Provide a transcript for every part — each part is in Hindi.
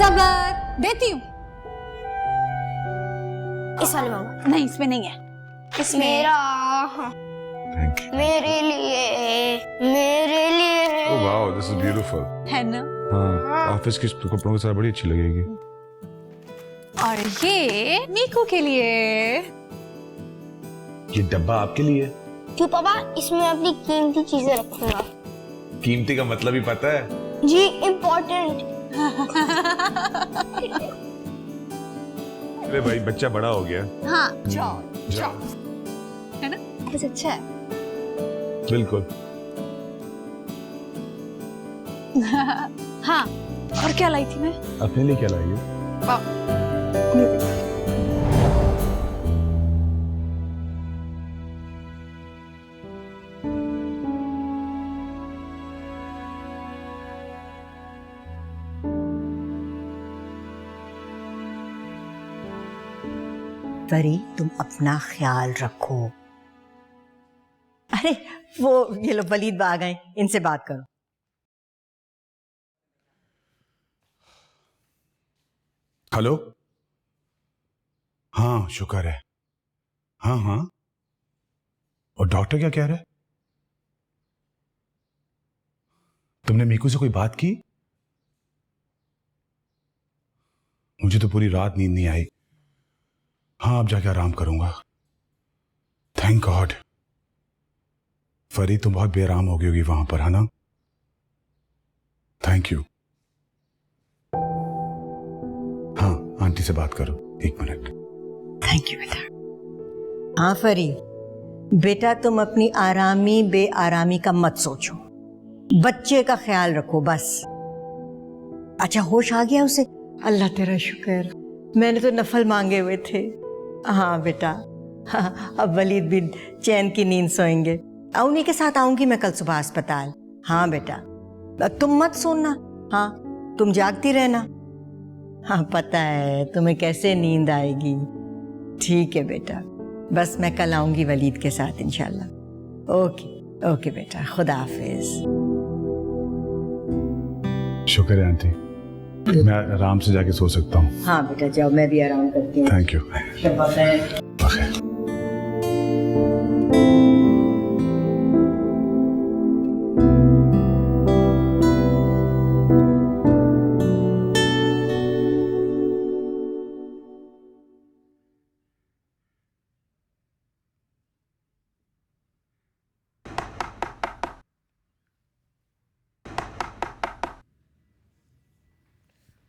सबर देती हूँ। इस वाले मांगो। नहीं इसमें नहीं है, इसमें मेरा थैंक यू। मेरे लिए oh wow, this is beautiful. है ना। हाँ, ऑफिस के कपड़ों के साथ बड़ी अच्छी लगेगी। और ये मीकू के लिए। ये डब्बा आपके लिए? क्यों पापा, इसमें अपनी कीमती चीजें रखूंगा। कीमती का मतलब ही पता है? जी इम्पोर्टेंट। अरे भाई बच्चा बड़ा हो गया। हाँ जाओ जाओ। है ना, बस अच्छा है। बिल्कुल। हाँ, और क्या लाई थी मैं? अपने लिए क्या लाई है? परी तुम अपना ख्याल रखो। अरे वो ये लो वलीद आ गए, इनसे बात करो। हेलो। हाँ शुक्र है। हाँ हाँ। और डॉक्टर क्या कह रहा है? तुमने मीकू से कोई बात की? मुझे तो पूरी रात नींद नहीं आई। हाँ अब जाके आराम करूंगा। Thank God. फरी तुम बहुत बेआराम हो गई होगी वहां पर, है ना? Thank you. हाँ आंटी से बात करो, 1 मिनट। थैंक यू बेटा। हाँ फरी बेटा, तुम अपनी आरामी बेआरामी का मत सोचो, बच्चे का ख्याल रखो बस। अच्छा होश आ गया उसे? अल्लाह तेरा शुक्र, मैंने तो नफल मांगे हुए थे। हाँ बेटा, हाँ, अब वलीद भी चैन की नींद सोएंगे। उन्हीं के साथ आऊंगी मैं कल सुबह अस्पताल। हाँ बेटा तुम मत सोना, हाँ तुम जागती रहना। हाँ पता है तुम्हें कैसे नींद आएगी। ठीक है बेटा, बस मैं कल आऊंगी वलीद के साथ इंशाल्लाह। ओके ओके बेटा, खुदा हाफिज। शुक्र है आंटी, मैं आराम से जाके सो सकता हूँ। हाँ बेटा जाओ, मैं भी आराम करती हूँ। Thank you. शब बखैर। बखैर।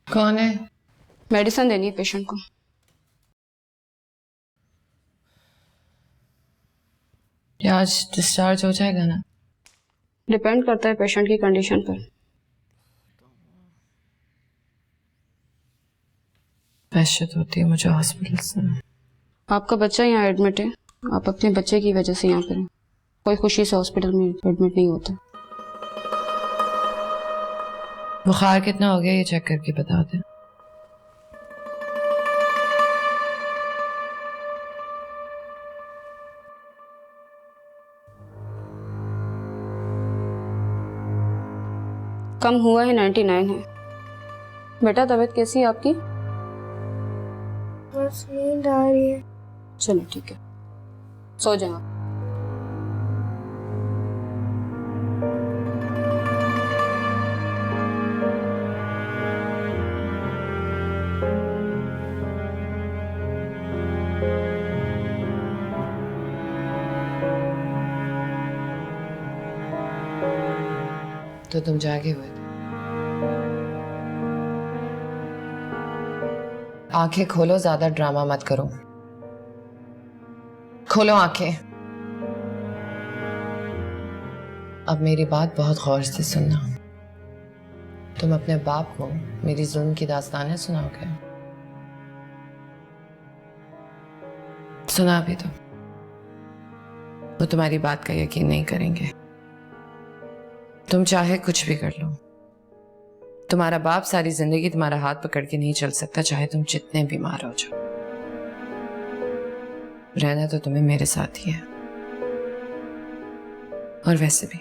कौन है? मेडिसिन देनी है पेशेंट को। क्या आज डिस्चार्ज हो जाएगा ना? डिपेंड करता है पेशेंट की कंडीशन पर। वहशत होती है मुझे हॉस्पिटल से। आपका बच्चा यहाँ एडमिट है, आप अपने बच्चे की वजह से यहाँ पर हैं। कोई खुशी से हॉस्पिटल में एडमिट नहीं होता। बुखार कितना हो गया ये चेक करके बता दें। कम हुआ है, 99 है। बेटा तबीयत कैसी है आपकी? बस नींद आ रही है। चलो ठीक है, सो जाओ आप। तो तुम जागे हुए थे? आंखें खोलो, ज्यादा ड्रामा मत करो। खोलो आंखें। अब मेरी बात बहुत गौर से सुनना। तुम अपने बाप को मेरी जुल्म की दास्तानें सुनाओगे? सुना भी तो वो तुम्हारी बात का यकीन नहीं करेंगे। तुम चाहे कुछ भी कर लो, तुम्हारा बाप सारी जिंदगी तुम्हारा हाथ पकड़ के नहीं चल सकता, चाहे तुम जितने बीमार हो जाओ। रहना तो तुम्हें मेरे साथ ही है। और वैसे भी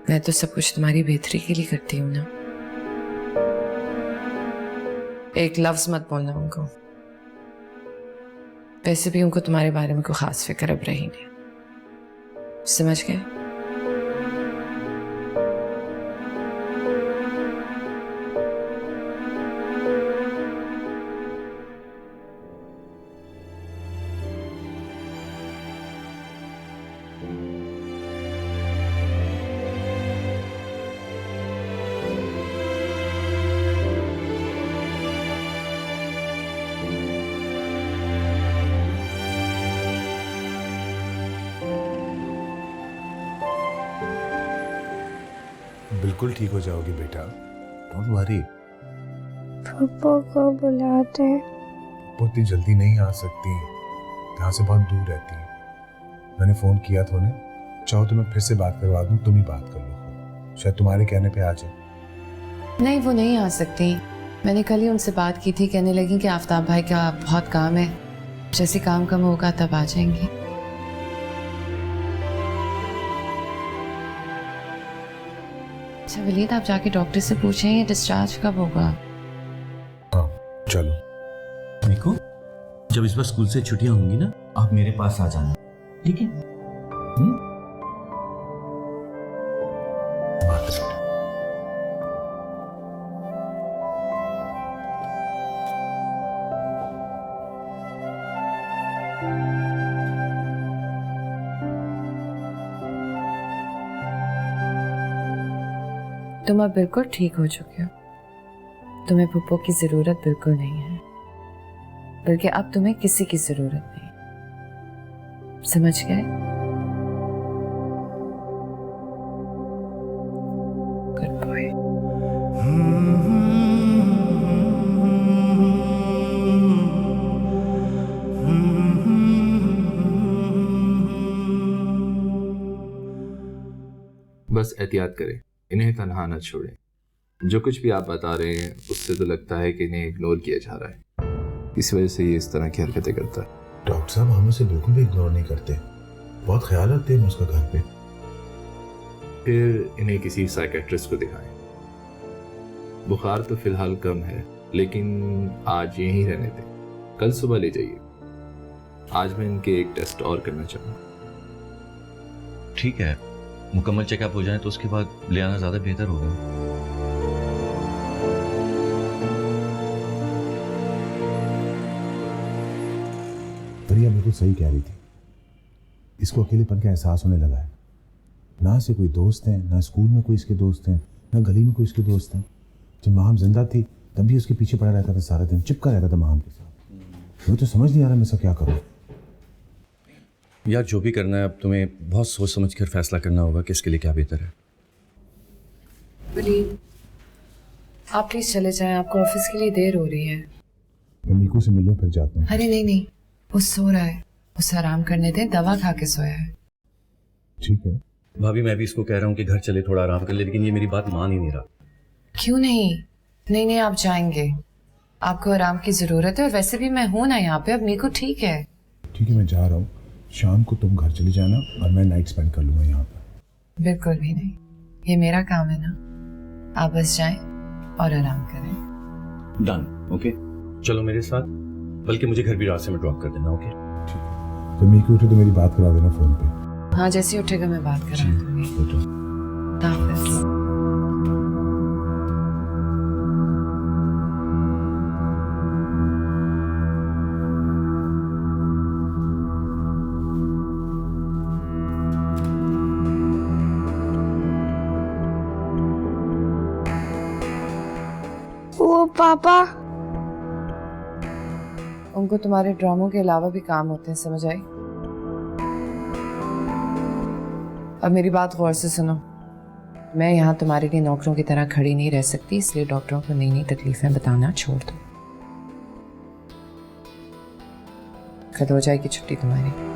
मैं तो सब कुछ तुम्हारी बेहतरी के लिए करती हूँ ना। एक लफ्ज मत बोलना उनको। वैसे भी उनको तुम्हारे बारे में कोई खास फिक्र अब रही नहीं, समझ गए? बिल्कुल ठीक हो जाओगी बेटा, डोंट वरी। पापा को बुलाते हैं। वो इतनी जल्दी नहीं आ सकती, यहाँ से बहुत दूर रहती है। मैंने फोन किया था उन्हें, चाहो तो मैं फिर से बात करवा दूँ, तुम ही बात कर लो, शायद तुम्हारे कहने पे आ जाए। नहीं, वो नहीं आ सकती। मैंने कल ही उनसे बात की थी, कहने लगी कि आफ्ताब भाई का बहुत काम है, जैसे काम कम होगा तब आ जाएंगी। अच्छा वलीद, आप जाके डॉक्टर से पूछें ये डिस्चार्ज कब होगा। हाँ चलो। निको, जब इस बार स्कूल से छुट्टियां होंगी ना, आप मेरे पास आ जाना, ठीक है? तुम अब बिल्कुल ठीक हो चुके हो, तुम्हें पुप्पो की जरूरत बिल्कुल नहीं है, बल्कि अब तुम्हें किसी की जरूरत नहीं, समझ गए? Good boy. बस एहतियात करें, इन्हें तन्हा न छोड़ें। जो कुछ भी आप बता रहे हैं उससे तो लगता है कि इन्हें इग्नोर किया जा रहा है, इस वजह से ये इस तरह की हरकतें करता है। डॉक्टर साहब हम उसे बिल्कुल भी इग्नोर नहीं करते, बहुत ख्याल रखते हैं उसका घर पे। फिर इन्हें किसी साइकेट्रिस्ट को दिखाएं। बुखार तो फिलहाल कम है, लेकिन आज यहीं रहने दें, कल सुबह ले जाइए। आज मैं इनके एक टेस्ट और करना चाहूँगा। ठीक है, मुकम्मल चेकअप हो जाए तो उसके बाद ले आना ज़्यादा बेहतर होगा। परिया बिल्कुल सही कह रही थी, इसको अकेलेपन का एहसास होने लगा है। ना से कोई दोस्त हैं, ना स्कूल में कोई इसके दोस्त हैं, ना गली में कोई इसके दोस्त हैं। जब माम जिंदा थी तब भी उसके पीछे पड़ा रहता था, सारा दिन चिपका रहता था माम के साथ। मुझे तो समझ नहीं आ रहा मैं इसका क्या करूँ। यार जो भी करना है अब तुम्हें बहुत सोच समझ कर फैसला करना होगा कि इसके लिए क्या बेहतर है। वलीद, आप प्लीज चले जाएं, आपको ऑफिस के लिए देर हो रही है। मैं मीकू से मिलूं फिर जाता हूँ। अरे नहीं नहीं, वो सो रहा है, उसे आराम करने दें, दवा खा के सोया है। ठीक है भाभी, मैं भी इसको कह रहा हूँ कि घर चले थोड़ा आराम कर ले, लेकिन ये मेरी बात मान ही नहीं रहा। क्यों नहीं? नहीं नहीं, आप जाएंगे, आपको आराम की जरूरत है, और वैसे भी मैं हूं ना यहाँ पे, अब मीकू ठीक है। ठीक है मैं जा रहा हूँ, शाम को तुम घर चले जाना और मैं नाइट स्पेंड कर लूँगा यहाँ पर। बिल्कुल भी नहीं, ये मेरा काम है ना, आप बस जाएं और आराम करें। Done, okay. चलो मेरे साथ, बल्कि मुझे घर भी रास्ते में ड्रॉप कर देना, ओके? ठीक है, तो मीकू उठे तो मेरी बात करा देना फ़ोन पे। हाँ, जैसे ही उठेगा मैं बात करा दूंगी। हाफिज़। वो पापा, उनको तुम्हारे ड्रामों के अलावा भी काम होते हैं, समझ आई? अब मेरी बात गौर से सुनो, मैं यहाँ तुम्हारे लिए नौकरों की तरह खड़ी नहीं रह सकती, इसलिए डॉक्टरों को नई नई तकलीफें बताना छोड़ दो। कल हो जाएगी छुट्टी तुम्हारी।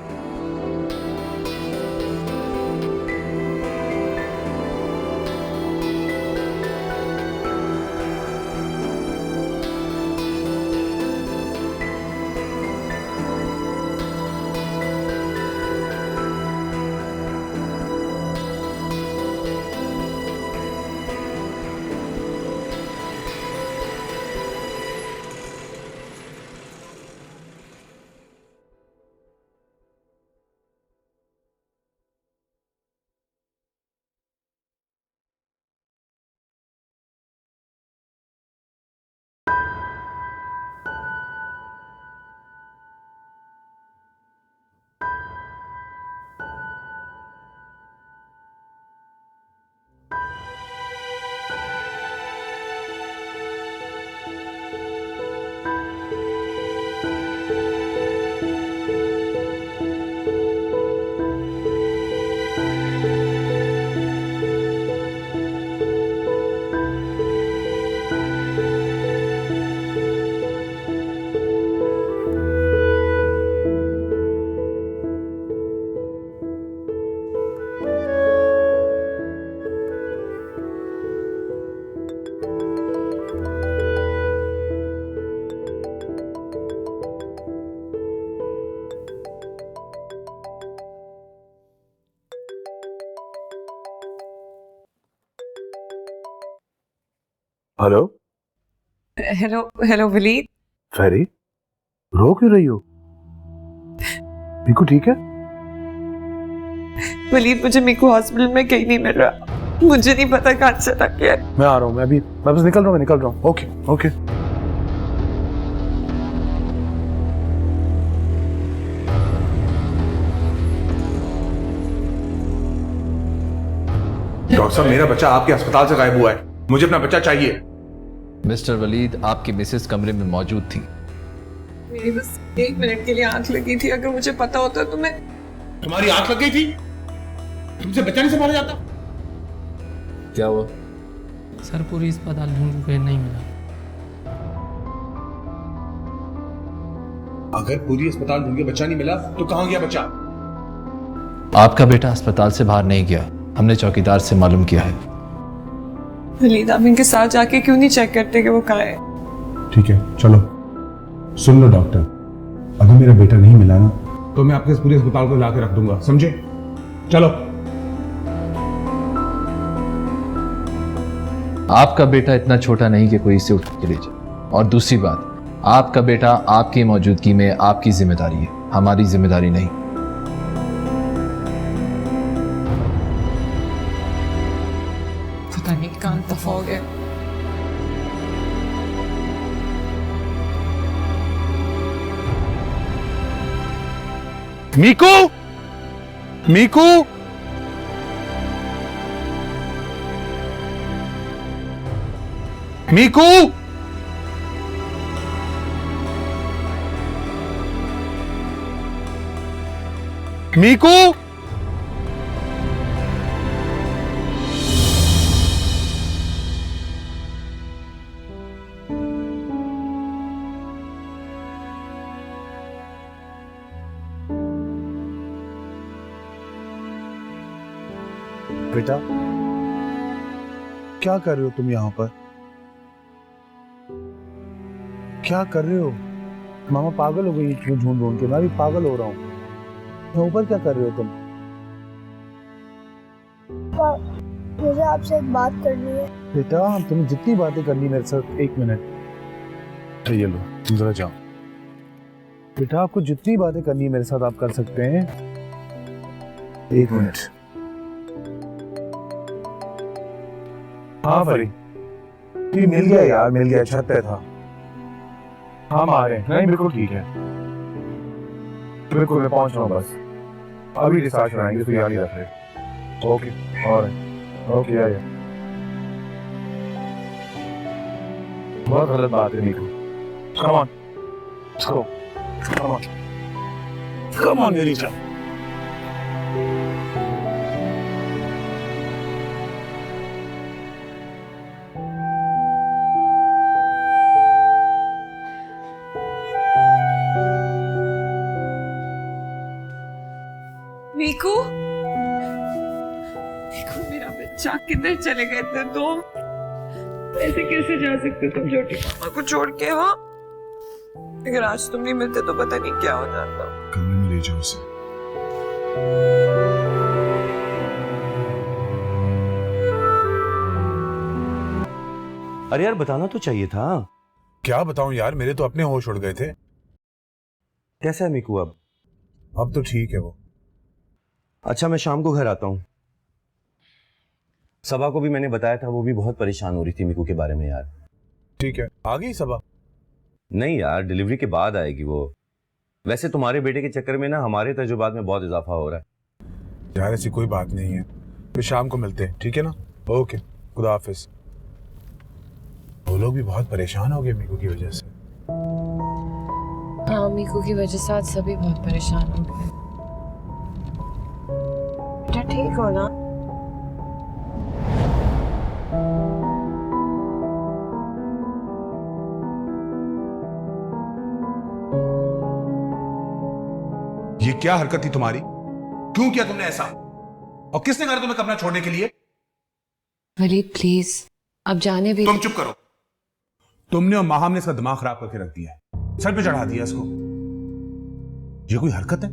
Hello hello hello Waleed. फेरी, रो क्यों रही हो? मीकू ठीक है? वलीद, मुझे मीकू हॉस्पिटल में कहीं नहीं मिल रहा। मुझे नहीं पता कहाँ चला गया। मैं आ रहा हूँ, मैं बस निकल रहा हूँ। Okay okay. डॉक्टर साहब, मेरा बच्चा आपके अस्पताल से गायब हुआ है। मुझे अपना बच्चा चाहिए। मिस्टर वलीद, आपकी मिसेस कमरे में मौजूद थी। मेरी बस 1 मिनट के लिए आंख लगी थी। अगर मुझे पता होता तो मैं। तुम्हारी आंख लग गई थी? तुमसे बच्चा नहीं संभाला जाता? क्या हुआ? सर पूरी अस्पताल ढूंढ के नहीं मिला। अगर पूरी अस्पताल ढूंढ के बच्चा नहीं मिला तो कहाँ गया बच्चा? आपका बेटा अस्पताल से बाहर नहीं गया, हमने चौकीदार से मालूम किया है। वलीद, आप इनके साथ जाके क्यों नहीं चेक करते कि वो कहाँ है? ठीक है, चलो। सुन लो डॉक्टर, अगर मेरा बेटा नहीं मिला ना तो मैं आपके इस पूरे अस्पताल को ला के रख दूंगा, समझे? चलो। आपका बेटा इतना छोटा नहीं कि कोई इसे उठा के ले जाए। और दूसरी बात, आपका बेटा आपकी मौजूदगी में आपकी जिम्मेदारी है, हमारी जिम्मेदारी नहीं। पता नहीं कहाँ दफा हो गया। मीकू, मीकू, मीकू, मीकू। बेटा, क्या कर रहे हो तुम यहाँ पर? क्या कर रहे हो? मामा पागल हो गई ढूंढ ढूंढ के, मैं भी पागल हो रहा हूँ। यहाँ ऊपर क्या कर रहे हो तुम? मुझे आपसे एक बात करनी है। बेटा, तुम्हें जितनी बातें करनी मेरे साथ, 1 मिनट। ये लो, तुम जरा जाओ। बेटा, आपको जितनी बातें करनी है मेरे साथ आप कर सकते हैं। 1 मिनट। हाँ फरी, ये मिल गया यार, मिल गया, छत पे था। हम आ रहे हैं। नहीं, बिल्कुल ठीक है, बिल्कुल मैं पहुंच रहा हूँ। बस अभी डिस्चार्ज कराएंगे तो याद ही रख रहे। ओके, और ओके आइए। बहुत गलत बात है मीकू। कम ऑन, चलो, कम ऑन, कम ऑन मेरी जान। मीकू, मीकू, मेरा बच्चा किधर चले गए थे तुम? ऐसे कैसे जा सकते तुम छोटी मामा को छोड़ के? हाँ, अगर आज तुम नहीं मिलते तो पता नहीं क्या हो जाता। कमरे में ले जाओ उसे। अरे यार, बताना तो चाहिए था। क्या बताऊं यार, मेरे तो अपने होश उड़ गए थे। कैसा है मीकू अब? अब तो ठीक है वो। अच्छा, मैं शाम को घर आता हूँ। सबा को भी मैंने बताया था, वो भी बहुत परेशान हो रही थी मीकू के बारे में यार। ठीक है, आ गई सबा? नहीं यार, डिलीवरी के बाद आएगी वो। वैसे तुम्हारे बेटे के चक्कर में ना हमारे तजुर्बात में बहुत इजाफा हो रहा है। यार ऐसी कोई बात नहीं है, फिर शाम को मिलते हैं, ठीक है ना? ओके, खुदा हाफिज। वो लोग भी बहुत परेशान हो गए मीकू की वजह से। हाँ, मीकू की वजह से आज सभी बहुत परेशान हो गए। बेटा ठीक हो ना? ये क्या हरकत थी तुम्हारी? क्यों किया तुमने ऐसा? और किसने कहा तुम्हें कमरा छोड़ने के लिए? वलीद प्लीज, अब जाने भी। तुम चुप करो। तुमने और माहम ने इसका दिमाग खराब करके रख दिया है, सर पे चढ़ा दिया इसको। ये कोई हरकत है?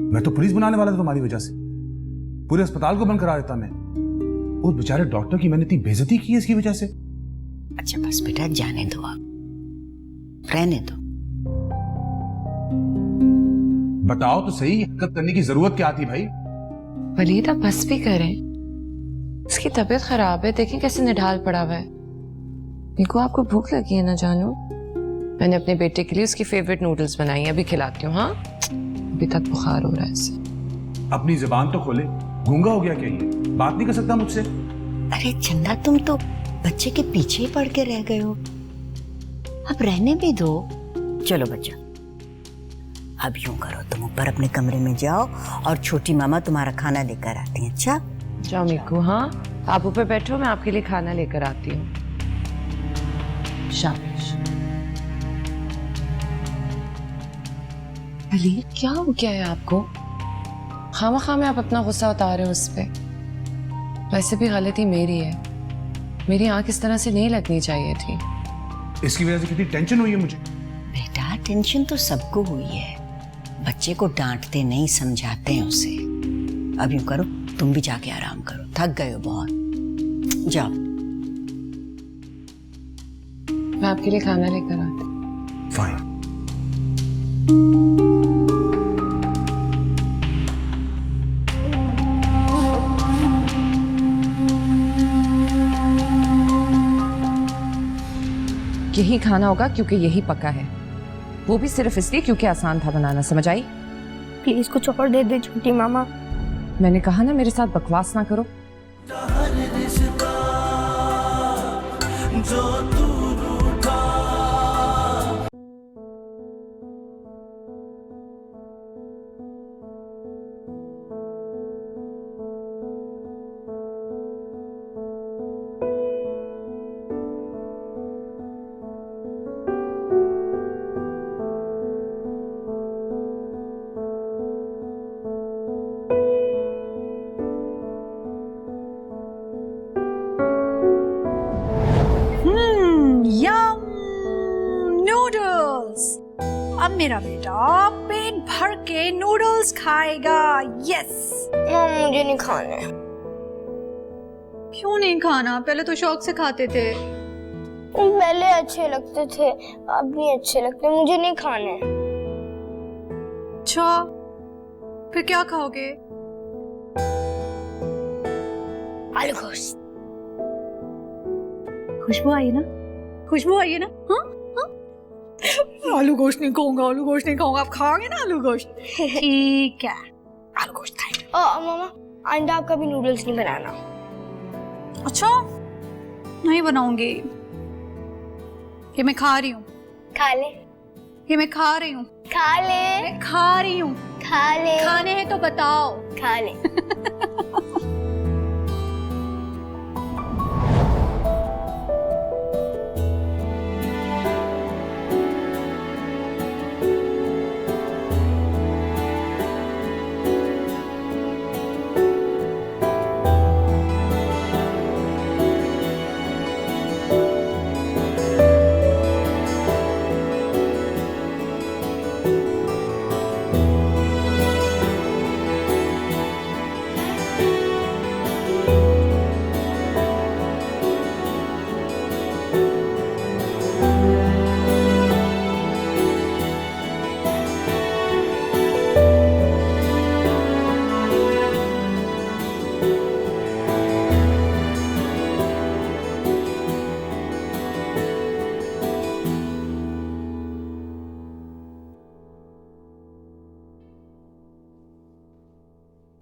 मैं तो पुलिस बुलाने वाला था तुम्हारी वजह से। पूरे अस्पताल को बंद करा देता मैं। उस बेचारे डॉक्टर की मैंने इतनी बेइज्जती की है इसकी वजह से। अच्छा बस बेटा जाने दो, आप रहने दो। बताओ तो सही, हरकत करने की जरूरत क्या थी भाई? वलीद आप बस भी करें, इसकी तबीयत खराब है, देखें कैसे निढाल पड़ा हुआ है। देखो आपको भूख लगी है ना जानू, मैंने अपने बेटे के लिए उसकी फेवरेट नूडल्स बनाई हैं, अभी खिलाती हूँ। हाँ अभी तक बुखार हो रहा है इसे। अपनी जुबान तो खोले, गूंगा हो गया क्या ये? बात नहीं कर सकता मुझसे? अरे चंदा तुम तो बच्चे के पीछे ही पड़ के रह गए हो, अब रहने भी दो। चलो बच्चा, अब यूं करो, तुम ऊपर अपने कमरे में जाओ और छोटी मामा तुम्हारा खाना लेकर आती हैं। अच्छा जाओ मीकू, हाँ आप ऊपर बैठो, मैं आपके लिए खाना लेकर आती हूँ। शाबाश। वलीद क्या हो गया है आपको? खामखा में आप अपना गुस्सा उतार रहे हो उस पे। वैसे भी गलती मेरी है, मेरी आंख इस तरह से नहीं लगनी चाहिए थी। इसकी वजह से कितनी टेंशन हुई है मुझे। बेटा टेंशन तो सबको हुई है, बच्चे को डांटते नहीं, समझाते हैं उसे। अब यूं करो, तुम भी जाके आराम करो, थक गए हो बहुत, जाओ। मैं आपके लिए खाना लेकर आती हूँ। फाइन। यही खाना होगा क्योंकि यही पका है, वो भी सिर्फ इसलिए क्योंकि आसान था बनाना, समझ आई? प्लीज कुछ और दे दे छोटी मामा। मैंने कहा ना मेरे साथ बकवास ना करो। यम नूडल्स। अब मेरा बेटा पेट भर के नूडल्स खाएगा। यस। मामा मुझे नहीं खाना है। क्यों नहीं खाना? पहले तो शौक से खाते थे। पहले अच्छे लगते थे, अब भी अच्छे लगते हैं, मुझे नहीं खाना है। अच्छा फिर क्या खाओगे? आलू गोश्त। खुशबू आई ना, खुशबू आई है ना? हाँ हाँ। आलू गोश्त नहीं खाऊंगा, आलू गोश्त नहीं खाऊंगा। आप खाओगे ना आलू गोश्त? ठीक है, आलू गोश्त खाएंगे। मामा आइंदा आप कभी नूडल्स नहीं बनाना। अच्छा नहीं बनाऊंगी। ये मैं खा रही हूँ। खा ले। ये मैं खा रही हूँ। खा ले। मैं खा रही हूँ। खा ले। खाने हैं तो बताओ। खा ले।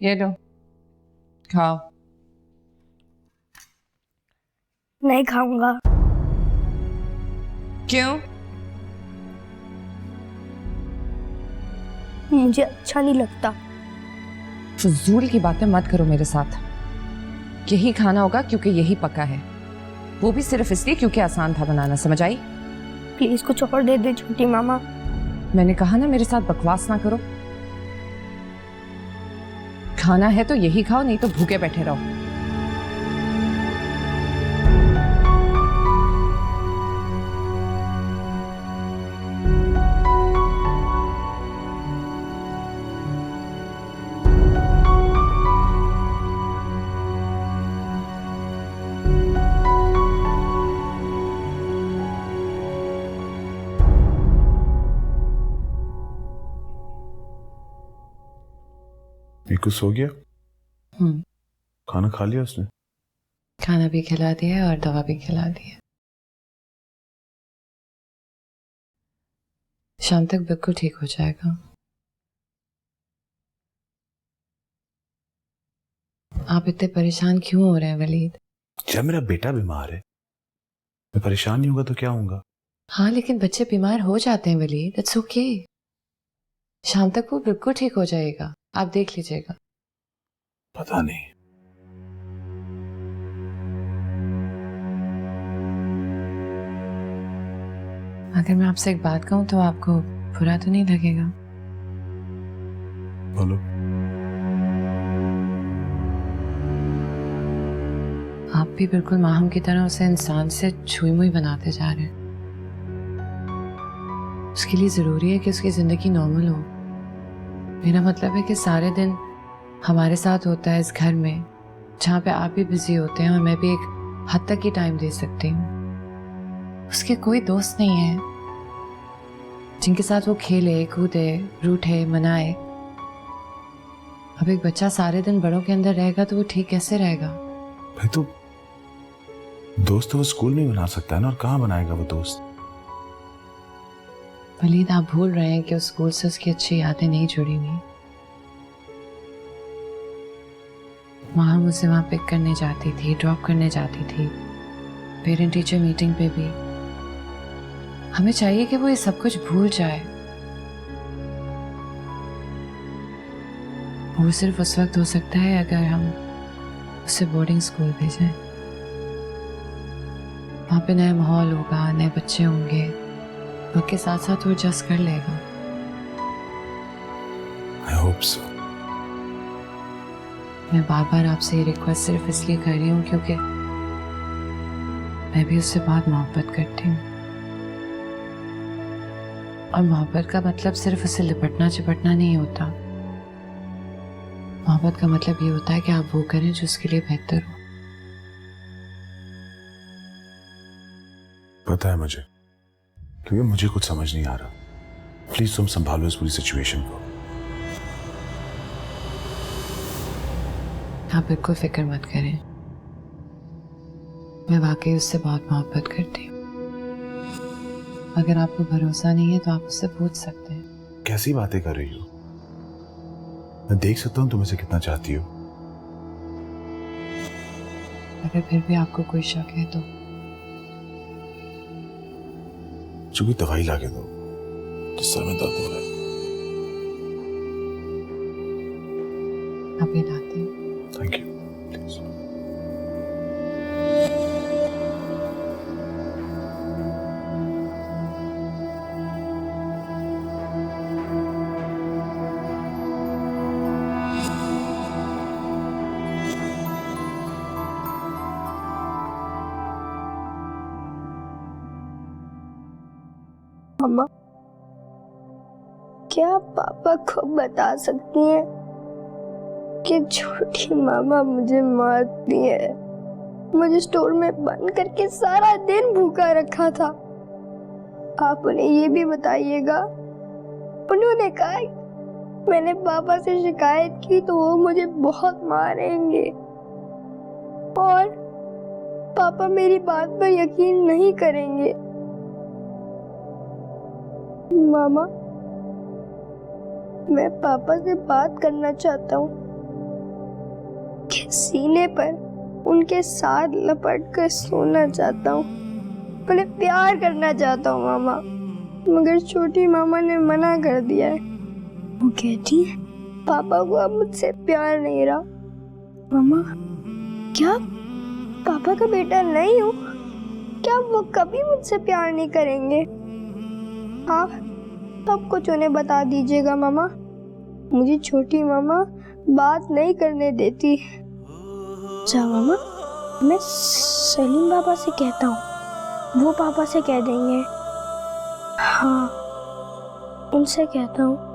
ये लो खाओ। नहीं खाऊंगा। क्यों? मुझे अच्छा नहीं लगता। फजूल की बातें मत करो मेरे साथ। यही खाना होगा क्योंकि यही पका है, वो भी सिर्फ इसलिए क्योंकि आसान था बनाना, समझ आई? प्लीज कुछ और दे दे छोटी मामा। मैंने कहा ना मेरे साथ बकवास ना करो। खाना है तो यही खाओ, नहीं तो भूखे बैठे रहो। बिल्कुल सो गया? खाना खा लिया उसने? खाना भी खिला दिया और दवा भी खिला दी है। शाम तक बिल्कुल ठीक हो जाएगा। आप इतने परेशान क्यों हो रहे हैं वलीद? जब मेरा बेटा बीमार है, मैं परेशान नहीं होगा तो क्या होऊंगा? हाँ, लेकिन बच्चे बीमार हो जाते हैं वलीद, इट्स ओके। शाम तक वो बिल्कुल ठीक हो जाएगा, आप देख लीजिएगा। पता नहीं। अगर मैं आपसे एक बात कहूं तो आपको बुरा तो नहीं लगेगा? बोलो। आप भी बिल्कुल माहूम की तरह उसे इंसान से छुई मुई बनाते जा रहे हैं। उसके लिए जरूरी है कि उसकी जिंदगी नॉर्मल हो। मेरा मतलब है कि सारे दिन हमारे साथ होता है इस घर में, जहाँ पे आप भी बिजी होते हैं और मैं भी एक हद तक ही टाइम दे सकती हूँ। उसके कोई दोस्त नहीं है जिनके साथ वो खेले कूदे रूठे मनाए। अब एक बच्चा सारे दिन बड़ों के अंदर रहेगा तो वो ठीक कैसे रहेगा? भाई तो दोस्त तो वो स्कूल में ही बना सकता है ना, और कहाँ बनाएगा वो दोस्त? वलीद, आप भूल रहे हैं कि उस स्कूल से उसकी अच्छी यादें नहीं जुड़ी हुई। वहां मुझे वहां पिक करने जाती थी, ड्रॉप करने जाती थी, पेरेंट टीचर मीटिंग पे भी। हमें चाहिए कि वो ये सब कुछ भूल जाए। वो सिर्फ उस वक्त हो सकता है अगर हम उसे बोर्डिंग स्कूल भेजें। वहां पे नया माहौल होगा, नए बच्चे होंगे, उनके साथ साथ वो एडजस्ट कर लेगा। I hope so. मैं बार बार आपसे ये रिक्वेस्ट सिर्फ इसलिए कर रही हूँ क्योंकि मैं भी उससे बहुत मोहब्बत करती हूँ। और मोहब्बत का मतलब सिर्फ उसे लिपटना चिपटना नहीं होता। मोहब्बत का मतलब ये होता है कि आप वो करें जो उसके लिए बेहतर हो। पता है मुझे, क्योंकि मुझे कुछ समझ नहीं आ रहा। प्लीज तुम संभालो इस पूरी सिचुएशन को। आप बिल्कुल फिक्र मत करें, मैं वाकई उससे बहुत मोहब्बत करती हूँ। अगर आपको भरोसा नहीं है तो आप उससे पूछ सकते हैं। कैसी बातें कर रही हो? मैं देख सकता हूँ तुम इसे कितना चाहती हो। अगर फिर भी आपको कोई शक है तो चूंकि दवाई लाके दो, जिस सर में दर्द हो रहा है। आप ये लाते हैं। Thank you. प्लीज। मामा, क्या पापा को बता सकती हैं कि छोटी मामा मुझे मारती है? मुझे स्टोर में बंद करके सारा दिन भूखा रखा था। आप उन्हें ये भी बताइएगा। उन्होंने कहा मैंने पापा से शिकायत की तो वो मुझे बहुत मारेंगे, और पापा मेरी बात पर यकीन नहीं करेंगे। मामा, मैं पापा से बात करना चाहता हूँ कि सीने पर उनके साथ लपट कर सोना चाहता हूँ, उन्हें प्यार करना चाहता हूँ मामा, मगर छोटी मामा ने मना कर दिया है। वो कहती है पापा को अब मुझसे प्यार नहीं रहा। मामा, क्या पापा का बेटा नहीं हूँ? क्या वो कभी मुझसे प्यार नहीं करेंगे? हाँ, सब कुछ उन्हें बता दीजिएगा मामा। मुझे छोटी मामा बात नहीं करने देती। अच्छा मामा, मैं सलीम पापा से कहता हूँ, वो पापा से कह देंगे। हाँ, उनसे कहता हूँ।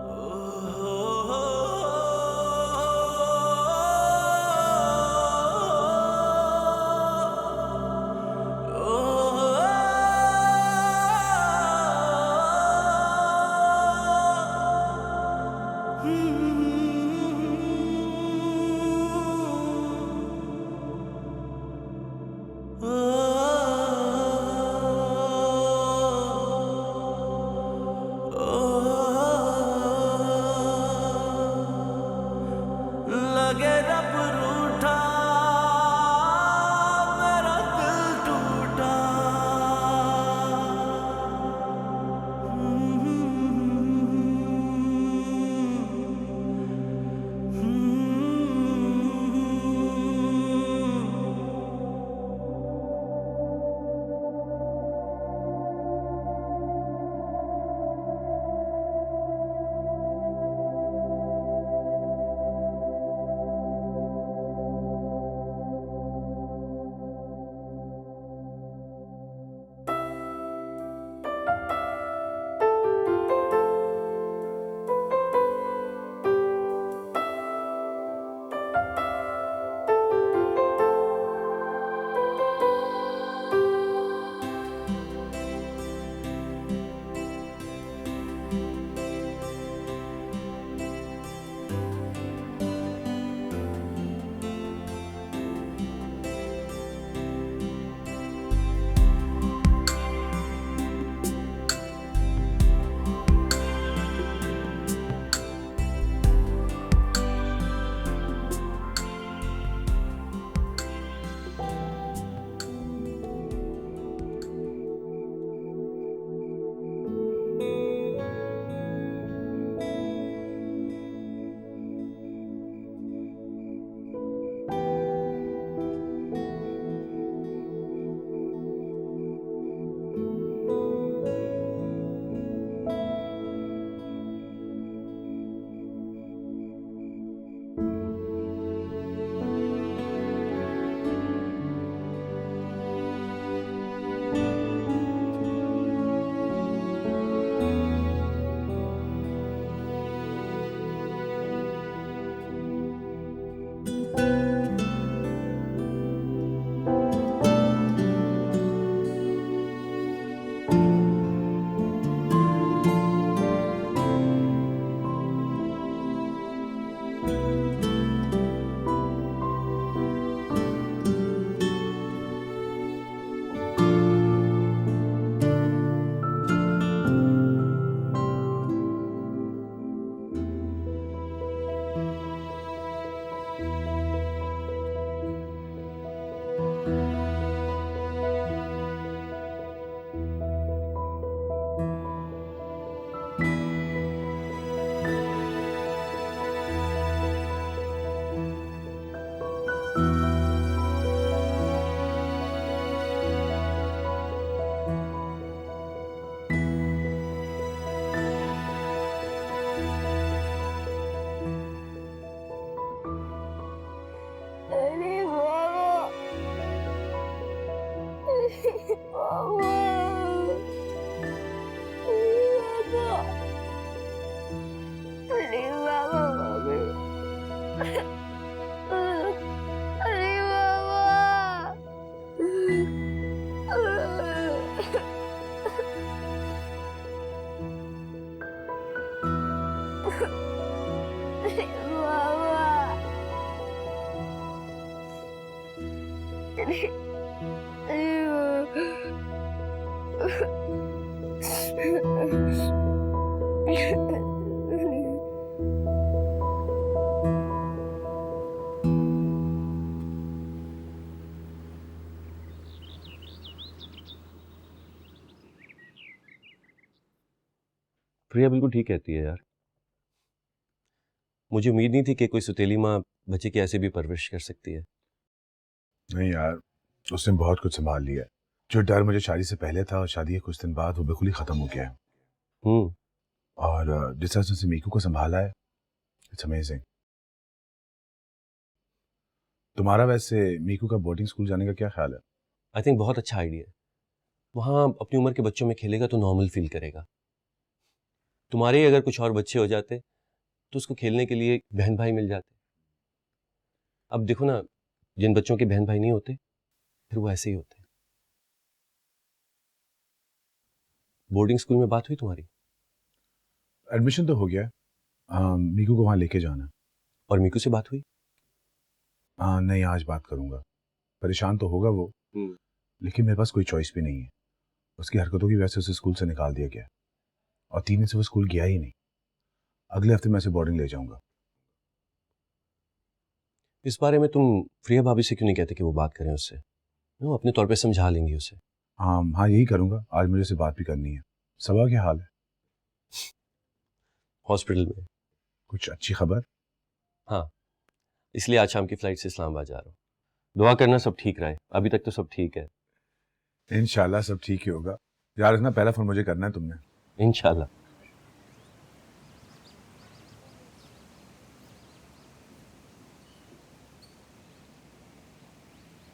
प्रिया बिल्कुल ठीक कहती है यार। मुझे उम्मीद नहीं थी कि कोई सुतेली माँ बच्चे की ऐसे भी परवरिश कर सकती है। नहीं यार, उसने बहुत कुछ संभाल लिया है। जो डर मुझे शादी से पहले था और शादी के कुछ दिन बाद वो बिल्कुल ही खत्म हो गया है। और जिस तरह से उसने मीकू को संभाला है, इट्स अमेजिंग। तुम्हारा वैसे मीकू का बोर्डिंग स्कूल जाने का क्या ख्याल है? आई थिंक बहुत अच्छा आइडिया है। वहाँ अपनी उम्र के बच्चों में खेलेगा तो नॉर्मल फील करेगा। तुम्हारे ही अगर कुछ और बच्चे हो जाते तो उसको खेलने के लिए बहन भाई मिल जाते। अब देखो ना, जिन बच्चों के बहन भाई नहीं होते फिर वो ऐसे ही होते हैं। बोर्डिंग स्कूल में बात हुई तुम्हारी? एडमिशन तो हो गया। मीकू को वहाँ लेके जाना। और मीकू से बात हुई? नहीं, आज बात करूंगा। परेशान तो होगा वो, लेकिन मेरे पास कोई चॉइस भी नहीं है। उसकी हरकतों की वजह से उसे स्कूल से निकाल दिया गया और 3 दिन से वो स्कूल गया ही नहीं। अगले हफ्ते मैं उसे बोर्डिंग ले जाऊंगा। इस बारे में तुम प्रिया भाभी से क्यों नहीं कहते कि वो बात करें उससे? वो अपने तौर पे समझा लेंगी उसे। हाँ, यही करूंगा। आज मुझे उससे बात भी करनी है। सबा क्या हाल है? हॉस्पिटल में। कुछ अच्छी खबर? हाँ, इसलिए आज शाम की फ्लाइट से इस्लामाबाद जा रहा हूँ। दुआ करना सब ठीक रहे। अभी तक तो सब ठीक है। इंशाल्लाह सब ठीक ही होगा। यार इतना पहला फोन मुझे करना है तुमने। इंशाल्लाह।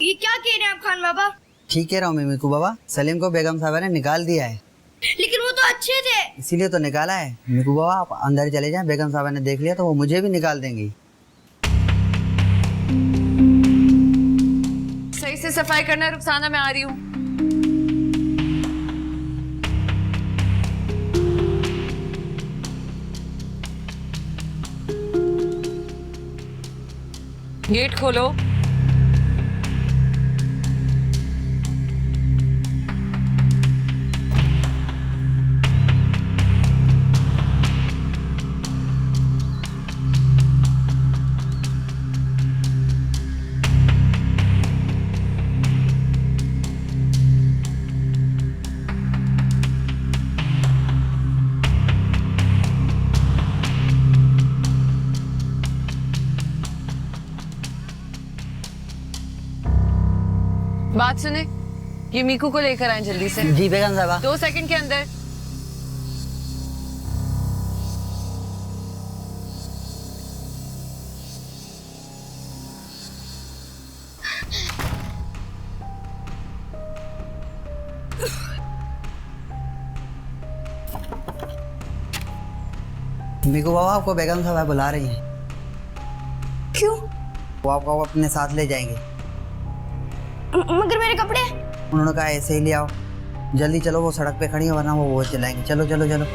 ये क्या कह रहे हैं आप खान बाबा? ठीक कह रहा हूँ मीकू बाबा। सलीम को बेगम साहबा ने निकाल दिया है। लेकिन वो तो अच्छे थे। इसीलिए तो निकाला है। मीकू बाबा आप अंदर चले जाएं, बेगम साहबा ने देख लिया तो वो मुझे भी निकाल देंगी। सही से सफाई करना रुखसाना, मैं आ रही हूँ। गेट खोलो। बात सुने, ये मीकू को लेकर आए जल्दी से। जी बेगम साहबा। 2 सेकंड के अंदर। मीकू बाबा आपको बेगम साहबा बुला रही हैं। क्यों? वो आपको अपने साथ ले जाएंगे। मगर मेरे कपड़े? उन्होंने कहा ऐसे ही ले आओ। जल्दी चलो, वो सड़क पे खड़ी है वरना वो चलाएंगे। चलो चलो चलो।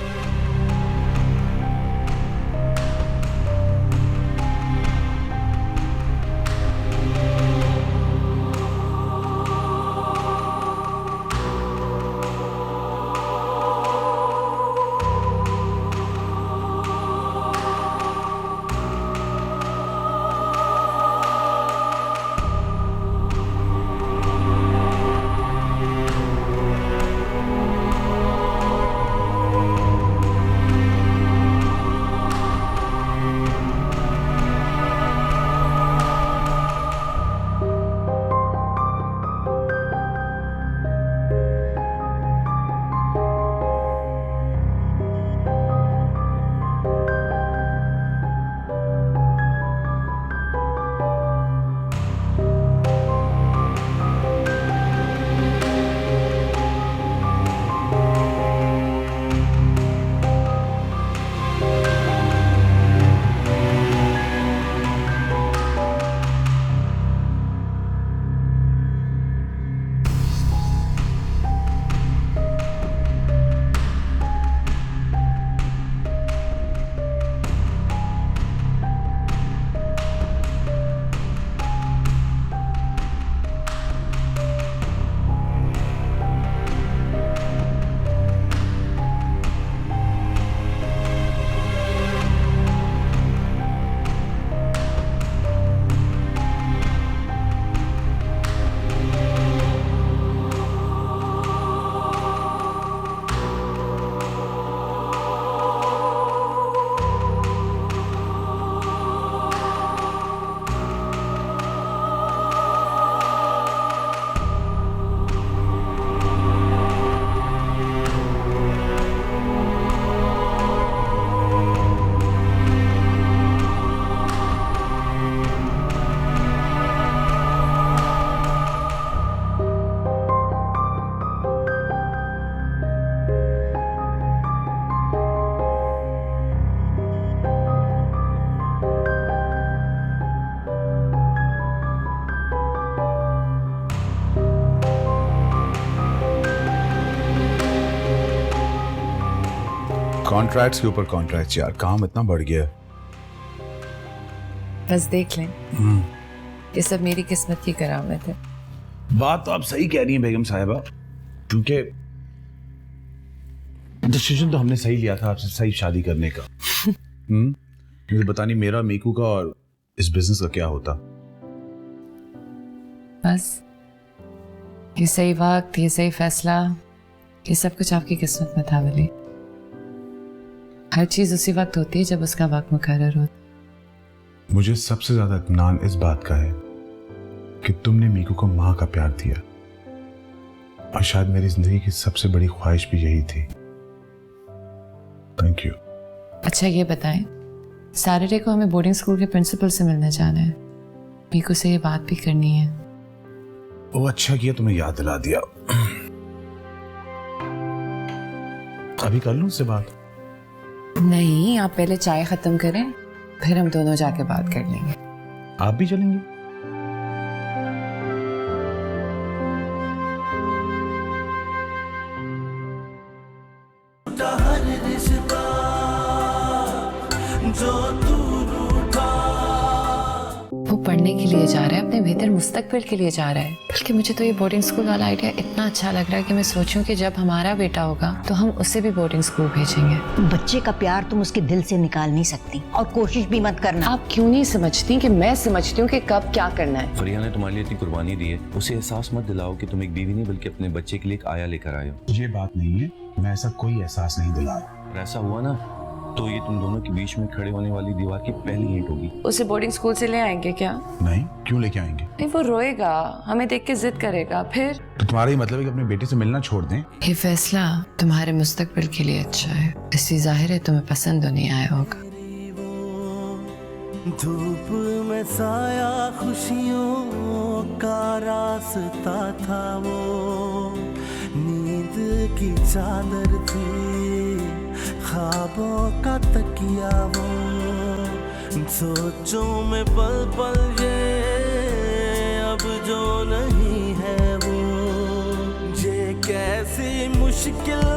कॉन्ट्रैक्ट्स के ऊपर कॉन्ट्रैक्ट्स यार, काम इतना बढ़ गया। बस देख लें, ये सब मेरी किस्मत की करामत है। बात तो आप सही कह रही हैं बेगम साहिबा, क्योंकि डिसीजन तो हमने सही लिया था आपसे सही शादी करने का। मुझे पता नहीं मेरा मीकू का और इस बिजनेस का क्या होता। बस ये सही वक्त, ये सही फैसला, ये सब कुछ आपकी किस्मत में था वली। हर चीज उसी वक्त होती है जब उसका वक्त मुकर्रर हो। मुझे सबसे ज्यादा इत्मीनान इस बात का है कि तुमने मीकू को माँ का प्यार दिया, और शायद मेरी जिंदगी की सबसे बड़ी ख्वाहिश भी यही थी। Thank you. अच्छा ये बताएं, सैटरडे को हमें बोर्डिंग स्कूल के प्रिंसिपल से मिलने जाना है। मीकू से ये बात भी करनी है। वो अच्छा किया तुम्हें याद दिला दिया। अभी कर लूं उससे बात? नहीं, आप पहले चाय खत्म करें, फिर हम दोनों जाके बात कर लेंगे। आप भी चलेंगे? वो पढ़ने के लिए जा रहा है, अपने बेहतर मुस्तकबिल के लिए जा रहा है। बल्कि मुझे तो ये बोर्डिंग स्कूल वाला आइडिया इतना अच्छा लग रहा है कि मैं सोचूं कि जब हमारा बेटा होगा तो हम उसे भी बोर्डिंग स्कूल भेजेंगे। बच्चे का प्यार तुम उसके दिल से निकाल नहीं सकती, और कोशिश भी मत करना। आप क्यों नहीं समझती कि मैं समझती हूँ कि कब क्या करना है। फरिया ने तुम्हारे लिए इतनी कुर्बानी दी है, उसे एहसास मत दिलाओ कि तुम एक बीवी नहीं बल्कि अपने बच्चे के लिए एक आया लेकर आए हो। ये बात नहीं है, मैं ऐसा कोई एहसास नहीं दिला रहा। और ऐसा हुआ ना तो ये तुम दोनों के बीच में खड़े होने वाली दीवार की पहली ईंट होगी। उसे बोर्डिंग स्कूल से ले आएंगे क्या? नहीं, क्यों लेके आएंगे? नहीं, वो रोएगा, हमें देख के जिद करेगा, फिर तो तुम्हारा ये मतलब है कि अपने बेटे से मिलना छोड़ दें? ये फैसला तुम्हारे मुस्तकबिल के लिए अच्छा है, इसलिए जाहिर है तुम्हें पसंद नहीं आया होगा। धूप में साया खुशियों का रास्ता था, वो नींद की चादर थी, ख्वाबों का तकिया वो, सोचों में पल पल ये अब जो नहीं है वो, ये कैसी मुश्किल